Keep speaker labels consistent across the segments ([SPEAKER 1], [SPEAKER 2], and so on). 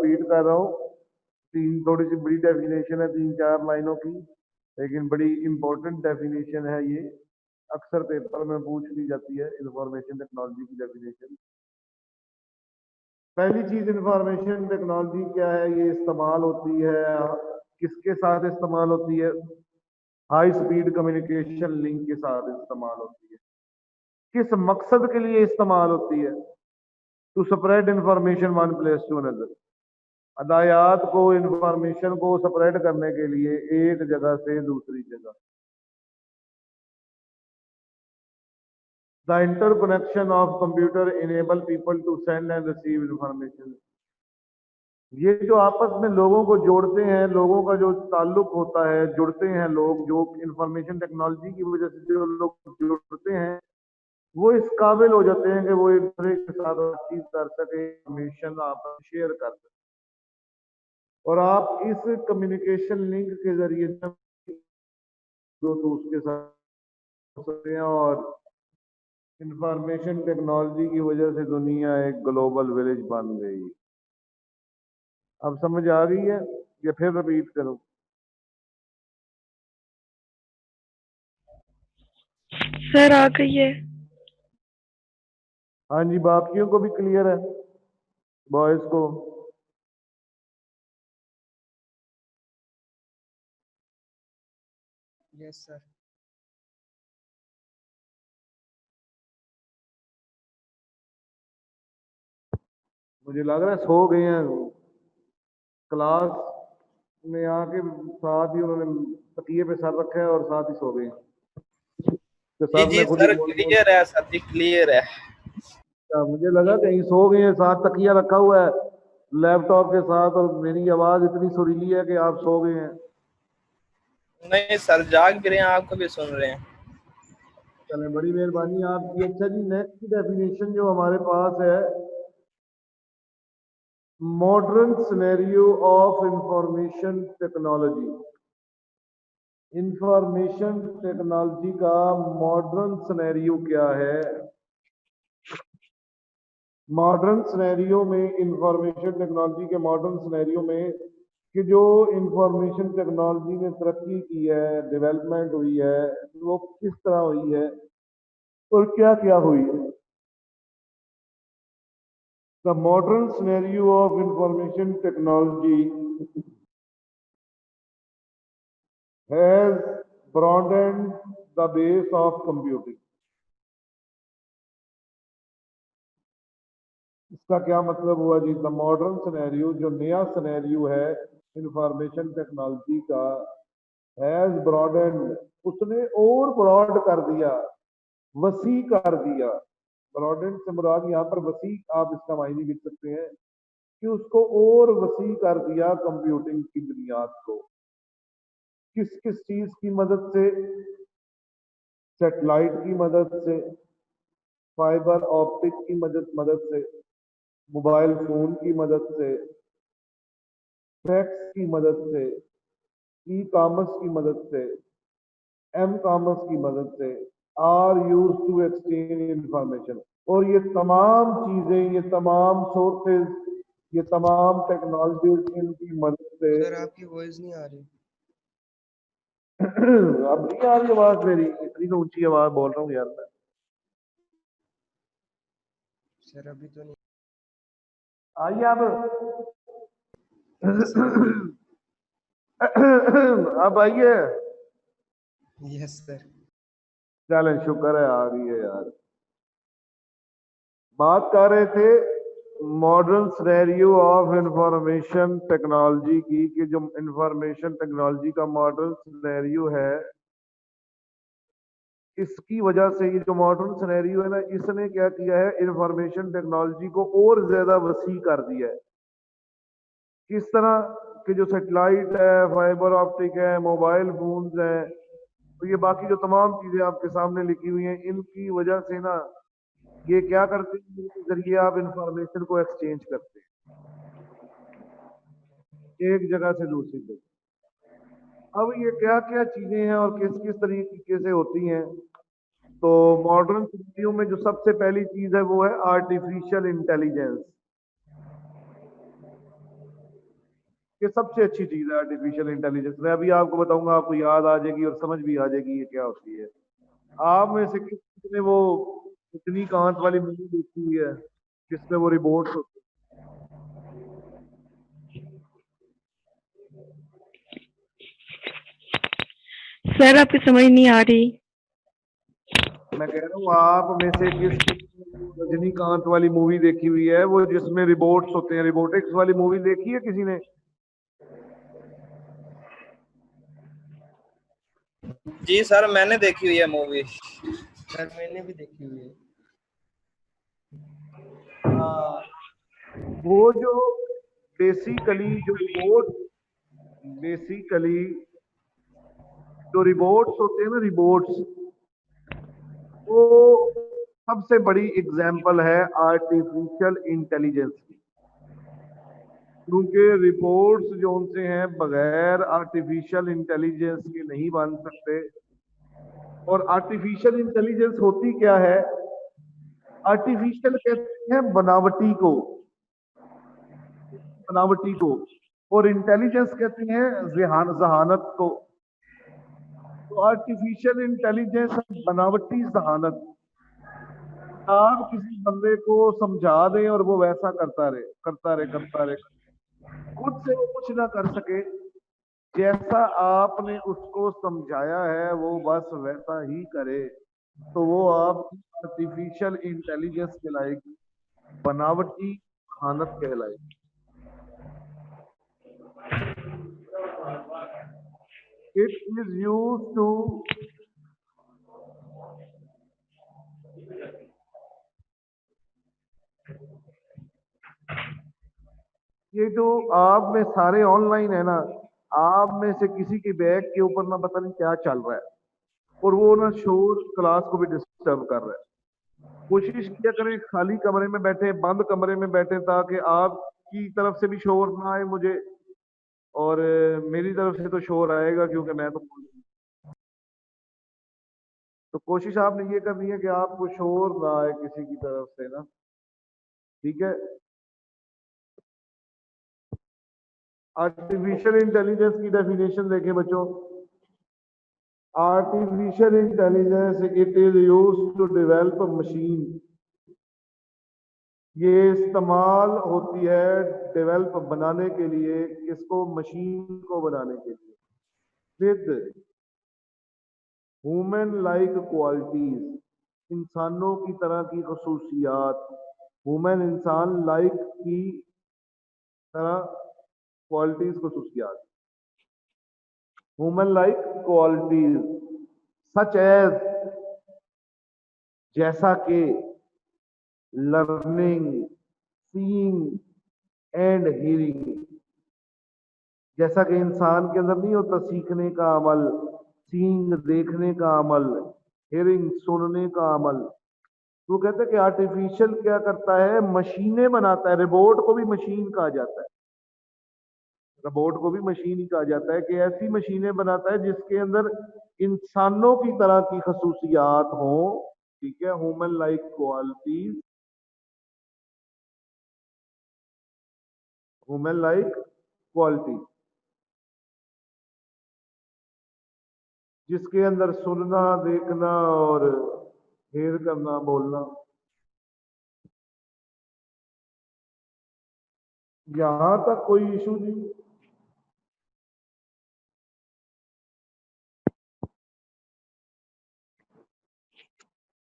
[SPEAKER 1] Repeat कर रहा हूँ। तीन थोड़ी सी बड़ी डेफिनेशन है, 3-4 लाइनों की, लेकिन बड़ी इंपॉर्टेंट डेफिनेशन है ये। अक्सर पेपर में पूछ ली जाती है इंफॉर्मेशन टेक्नोलॉजी की डेफिनेशन। पहली चीज, इंफॉर्मेशन टेक्नोलॉजी क्या है? ये इस्तेमाल होती है, किसके साथ इस्तेमाल होती है? हाई स्पीड कम्युनिकेशन लिंक के साथ इस्तेमाल होती है। किस मकसद के लिए इस्तेमाल होती है? To spread information one place to another, Hidayat को, इंफॉर्मेशन को स्प्रेड करने के लिए एक जगह से दूसरी जगह। The interconnection of computer enable people to send and receive information. ये जो आपस में लोगों को जोड़ते हैं, लोगों का जो ताल्लुक होता है, जुड़ते हैं लोग, जो इंफॉर्मेशन टेक्नोलॉजी की वजह से जो लोग जुड़ते हैं, वो इस काबिल हो जाते हैं कि वो एक दूसरे के साथ बातचीत कर सके, इंफॉर्मेशन आप शेयर कर सके। और आप इस कम्युनिकेशन लिंक के जरिए जो तो उसके साथ हो सकते हैं। और इंफॉर्मेशन टेक्नोलॉजी की वजह से दुनिया एक ग्लोबल विलेज बन गई। अब समझ आ गई है या फिर रिपीट करूं?
[SPEAKER 2] सर आ गई है।
[SPEAKER 1] हाँ जी, बाकियों को भी क्लियर है, बॉयज को?
[SPEAKER 3] Yes sir.
[SPEAKER 1] मुझे लग रहा है सो गए हैं। क्लास में आके साथ ही उन्होंने तकिए पे सर रखा है और साथ ही सो गए हैं। तो
[SPEAKER 4] जी
[SPEAKER 1] सर
[SPEAKER 4] जी
[SPEAKER 1] ने खुद ही
[SPEAKER 4] सर,
[SPEAKER 1] बोल
[SPEAKER 4] क्लियर है सर जी, क्लियर है।
[SPEAKER 1] मुझे लगा कहीं सो गए हैं, साथ तकिया रखा हुआ है लैपटॉप के साथ, और मेरी आवाज इतनी सुरीली है कि आप सो गए हैं।
[SPEAKER 4] नहीं सर, जाग भी रहे हैं, आपको भी सुन रहे हैं।
[SPEAKER 1] चले, बड़ी मेहरबानी आपकी। अच्छा जी, नेक्स्ट डेफिनेशन जो हमारे पास है, modern scenario of information technology. Information technology का मॉडर्न सिनेरियो क्या है? मॉडर्न सिनेरियो में, इंफॉर्मेशन टेक्नोलॉजी के मॉडर्न सिनेरियो में, कि जो इंफॉर्मेशन टेक्नोलॉजी ने तरक्की की है, डेवलपमेंट हुई है, वो किस तरह हुई है और क्या क्या हुई है। The modern scenario of information technology has broadened the base of computing। इसका क्या मतलब हुआ जी? द मॉडर्न सिनेरियो, जो नया सिनेरियो है इंफॉर्मेशन टेक्नोलॉजी का, हैज ब्रॉडेंड, उसने और ब्रॉड कर दिया, वसी कर दिया। ब्रॉडेंड से मुराद यहाँ पर वसी, आप इसका मायने लिख सकते हैं कि उसको और वसी कर दिया कंप्यूटिंग की बुनियाद को। किस किस चीज की मदद से? सैटेलाइट की मदद से, फाइबर ऑप्टिक की मदद से, मोबाइल फोन की मदद से, फैक्स की मदद से, ई कॉमर्स की मदद से, एम कॉमर्स की मदद से, are use to exchange information. और ये तमाम चीजें, ये तमाम सोर्सेज, ये तमाम टेक्नोलॉजीज इनकी मदद से
[SPEAKER 3] सर आपकी वॉइस नहीं आ रही।
[SPEAKER 1] अब नहीं आ रही आवाज मेरी? इतनी तो ऊंची आवाज बोल रहा हूँ यार मैं।
[SPEAKER 3] सर अभी तो नहीं।
[SPEAKER 1] आइए अब।
[SPEAKER 3] यस सर आ रही
[SPEAKER 1] अब आइए।
[SPEAKER 3] है। Yes sir.
[SPEAKER 1] चलें, शुक्र है आ रही है यार। बात कर रहे थे modern scenario of information technology की, कि जो इंफॉर्मेशन टेक्नोलॉजी का मॉडर्न सिनेरियो है, इसकी वजह से, ये जो मॉडर्न सिनेरियो है ना, इसने क्या किया है? इंफॉर्मेशन टेक्नोलॉजी को और ज्यादा वसी कर दिया है। किस तरह? कि जो सैटेलाइट है, फाइबर ऑप्टिक है, मोबाइल फोन्स है, तो ये बाकी जो तमाम चीजें आपके सामने लिखी हुई हैं, इनकी वजह से ना, ये क्या करते हैं? इनके जरिए आप इंफॉर्मेशन को एक्सचेंज करते हैं एक जगह से दूसरी जगह। अब ये क्या क्या चीजें हैं और किस किस तरीके से होती हैं? तो मॉडर्न सिनेरियो में जो सबसे पहली चीज है वो है आर्टिफिशियल इंटेलिजेंस। ये सबसे अच्छी चीज है आर्टिफिशियल इंटेलिजेंस। मैं अभी आपको बताऊंगा, आपको याद आ जाएगी और समझ भी आ जाएगी ये क्या होती है। आप में से किसी ने वो रजनीकांत वाली मूवी देखी हुई है जिसमें वो रिपोर्ट्स होते
[SPEAKER 2] सर आपकी समझ नहीं आ रही।
[SPEAKER 1] हैं? मैं कह रहा हूँ आप में से किस रजनीकांत वाली मूवी देखी हुई है, वो जिसमें रिपोर्ट्स होते हैं, रिबोटिक्स वाली मूवी देखी है किसी ने?
[SPEAKER 4] जी सर, मैंने देखी हुई है मूवी।
[SPEAKER 3] सर मैंने भी देखी हुई है।
[SPEAKER 1] हाँ, वो जो बेसिकली जो रिबोट्स होते हैं ना, रिबोट्स, वो सबसे बड़ी एग्जाम्पल है आर्टिफिशियल इंटेलिजेंस की। क्योंकि रिपोर्ट्स जो उनसे हैं बगैर आर्टिफिशियल इंटेलिजेंस के नहीं बन सकते। और आर्टिफिशियल इंटेलिजेंस होती क्या है? आर्टिफिशियल कहते हैं बनावटी को, और इंटेलिजेंस कहते हैं जहानत को। तो आर्टिफिशियल इंटेलिजेंस बनावटी जहानत। आप किसी बंदे को समझा दें और वो वैसा करता रहे, खुद से वो कुछ ना कर सके, जैसा आपने उसको समझाया है वो बस वैसा ही करे, तो वो आपकी आर्टिफिशियल इंटेलिजेंस कहलाएगी, बनावटी जहानत कहलाएगी। It is used to ये जो आप में सारे ऑनलाइन है ना, आप में से किसी के बैग के ऊपर ना पता नहीं क्या चल रहा है, और वो ना शोर क्लास को भी डिस्टर्ब कर रहा है। कोशिश किया करें खाली कमरे में बैठे, बंद कमरे में बैठे, ताकि आपकी तरफ से भी शोर ना आए मुझे, और मेरी तरफ से तो शोर आएगा क्योंकि मैं तो बोल रहा हूं। तो कोशिश आपने ये करनी है कि आपको शोर ना आए किसी की तरफ से ना, ठीक है। आर्टिफिशियल इंटेलिजेंस की डेफिनेशन देखें बच्चों। Artificial intelligence, it is used to develop machine. ये इस्तेमाल होती है डेवलप बनाने के लिए, किसको? मशीन को बनाने के लिए, विद ह्यूमन लाइक क्वालिटीज, इंसानों की तरह की खसूसियात। ह्यूमन, इंसान, लाइक की तरह, क्वालिटीज खसूसियात। Human like qualities such as, जैसा कि लर्निंग, सीइंग एंड हीरिंग। जैसा कि इंसान के अंदर नहीं होता सीखने का अमल, सीइंग देखने का अमल, हियरिंग सुनने का अमल। तो कहते हैं कि आर्टिफिशियल क्या करता है? मशीनें बनाता है। रोबोट को भी मशीन कहा जाता है, रोबोट को भी मशीन ही कहा जाता है, कि ऐसी मशीनें बनाता है जिसके अंदर इंसानों की तरह की खसूसियात हो, ठीक है, human like qualities, human like quality, जिसके अंदर सुनना, देखना और हेर करना, बोलना। यहां तक कोई इशू नहीं?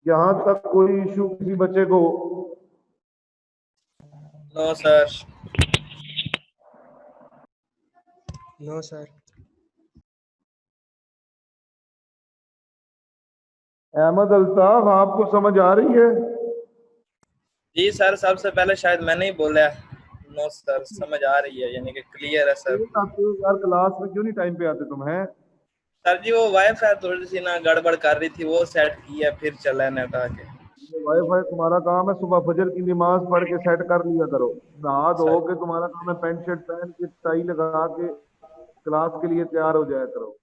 [SPEAKER 1] यहां तक कोई इशू किसी बच्चे को?
[SPEAKER 4] No sir.
[SPEAKER 3] No sir.
[SPEAKER 1] Ahmed Altaf, आपको समझ आ रही है?
[SPEAKER 4] जी सर, सबसे पहले शायद मैंने ही बोला। नो सर, समझ आ रही है, यानी कि क्लियर है सर।
[SPEAKER 1] लेट आते हो यार, क्लास में क्यों नहीं टाइम पे आते तुम? हैं
[SPEAKER 4] सर जी, वो वाईफाई थोड़ी सी ना गड़बड़ कर रही थी, वो सेट की है, फिर चला नेट आके।
[SPEAKER 1] वाईफाई तुम्हारा काम है, सुबह फजर की नमाज पढ़ के सेट कर लिया करो। नहा धो
[SPEAKER 4] सर
[SPEAKER 1] के तुम्हारा काम है पैंट शर्ट पहन के टाई लगा के क्लास के लिए तैयार हो जाया करो।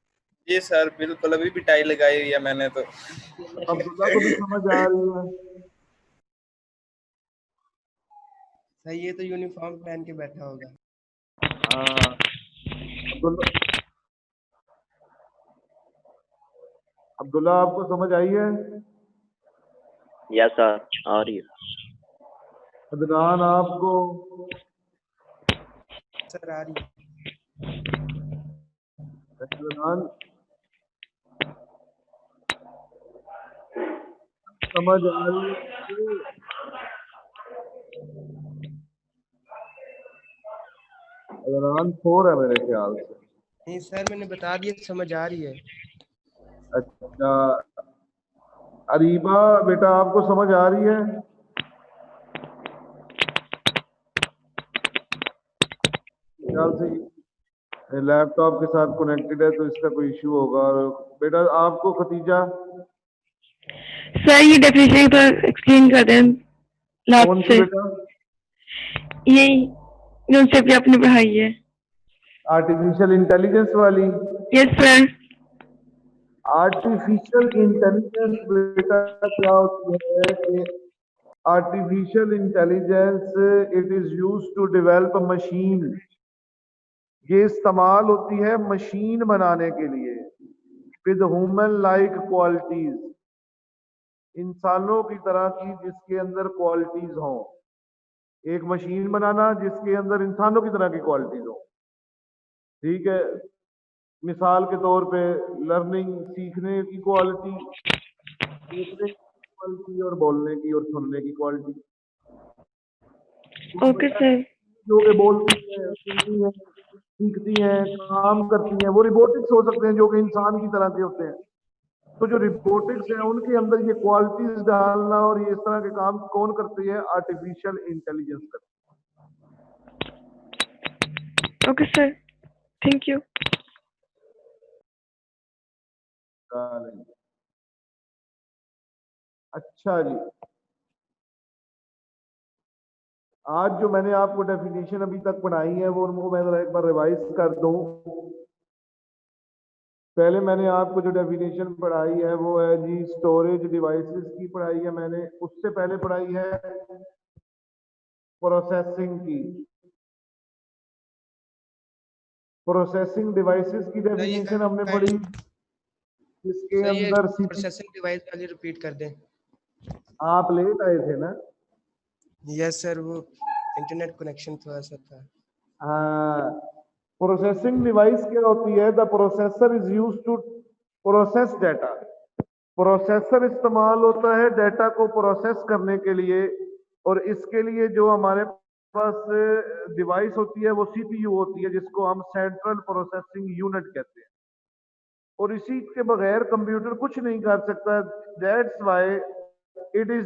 [SPEAKER 4] जी सर, बिल्कुल, अभी भी टाई लगाई हुई है मैंने तो।
[SPEAKER 1] अब्दुल्ला को भी समझ आ रही है?
[SPEAKER 3] सर ये तो यूनिफॉर्म पहन के बैठा होगा।
[SPEAKER 1] हाँ, अब्दुल्ला आपको समझ आई है?
[SPEAKER 5] यस सर, आ रही है।
[SPEAKER 1] अदनान आपको?
[SPEAKER 3] सर आ रही है।
[SPEAKER 1] अदनान समझ आ रही है? अदनान 4 है मेरे ख्याल से।
[SPEAKER 3] नहीं सर, मैंने बता दिया, समझ आ रही है।
[SPEAKER 1] अच्छा, अरीबा बेटा आपको समझ आ रही है? ख्याल से लैपटॉप के साथ कनेक्टेड है तो इसका कोई इशू होगा। और बेटा आपको खतीजा?
[SPEAKER 2] सर ये डेफिनेशन तो एक्सप्लेन कर दें
[SPEAKER 1] कौन
[SPEAKER 2] लास्ट
[SPEAKER 1] सी
[SPEAKER 2] से,
[SPEAKER 1] बेटा?
[SPEAKER 2] यही जो से आपने पढ़ाई है।
[SPEAKER 1] आर्टिफिशियल इंटेलिजेंस वाली?
[SPEAKER 2] Yes sir.
[SPEAKER 1] आर्टिफिशियल इंटेलिजेंस बेटा क्या होती है कि artificial intelligence it is used to develop machine. ये इस्तेमाल होती है मशीन बनाने के लिए विद ह्यूमन लाइक क्वालिटीज, इंसानों की तरह की जिसके अंदर क्वालिटीज हों। एक मशीन बनाना जिसके अंदर इंसानों की तरह की क्वालिटीज हो। ठीक है, मिसाल के तौर पे लर्निंग, सीखने की क्वालिटी, देखने की क्वालिटी और बोलने की और सुनने की क्वालिटी।
[SPEAKER 2] Okay sir.
[SPEAKER 1] जो कि बोलती है, सुनती है, सीखती हैं, काम करती हैं, वो रोबोटिक्स हो सकते हैं जो कि इंसान की तरह के होते हैं। तो जो रोबोटिक्स हैं उनके अंदर ये क्वालिटीज डालना और ये इस तरह के काम कौन करती है? आर्टिफिशियल इंटेलिजेंस करती
[SPEAKER 2] ओके सर, थैंक यू।
[SPEAKER 1] है। अच्छा जी, आज जो मैंने आपको डेफिनेशन अभी तक पढ़ाई है वो मैं जरा एक बार रिवाइज कर दूं। पहले मैंने आपको जो डेफिनेशन पढ़ाई है वो है जी स्टोरेज डिवाइसेस की पढ़ाई है मैंने। उससे पहले पढ़ाई है प्रोसेसिंग की। प्रोसेसिंग डिवाइसेस की डेफिनेशन हमने पढ़ी, जिसके
[SPEAKER 3] सर ये
[SPEAKER 1] अंदर
[SPEAKER 3] प्रोसेसिंग डिवाइस वाली रिपीट कर दें।
[SPEAKER 1] आप लेट आए थे ना?
[SPEAKER 3] यस सर, वो इंटरनेट कनेक्शन थोड़ा सा था।
[SPEAKER 1] हाँ, प्रोसेसिंग डिवाइस क्या होती है? The processor is use to process data. Processor इस्तेमाल होता है डाटा को प्रोसेस करने के लिए, और इसके लिए जो हमारे पास डिवाइस होती है वो सीपीयू होती है, जिसको हम सेंट्रल प्रोसेसिंग यूनिट कहते हैं। और इसी के बगैर कंप्यूटर कुछ नहीं कर सकता। That's why it is